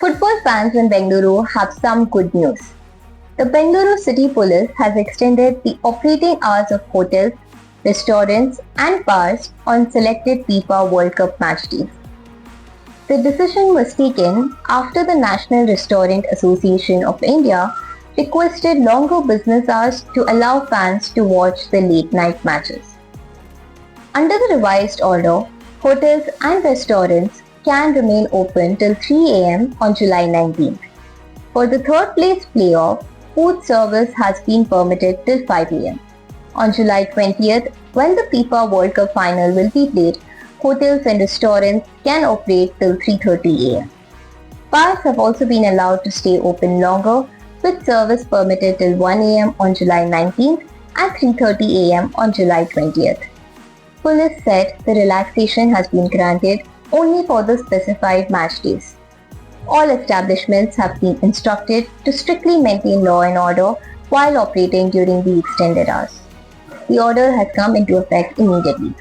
Football fans in Bengaluru have some good news. The Bengaluru City Police has extended the operating hours of hotels, restaurants and bars on selected FIFA World Cup match days. The decision was taken after the National Restaurant Association of India requested longer business hours to allow fans to watch the late night matches. Under the revised order, hotels and restaurants can remain open till 3 am on July 19th. For the third place playoff, food service has been permitted till 5 am. On July 20th, when the FIFA World Cup final will be played, hotels and restaurants can operate till 3:30 am. Bars have also been allowed to stay open longer, with service permitted till 1 am on July 19th and 3:30 am on July 20th. Police said the relaxation has been granted only for the specified match days. All establishments have been instructed to strictly maintain law and order while operating during the extended hours. The order has come into effect immediately.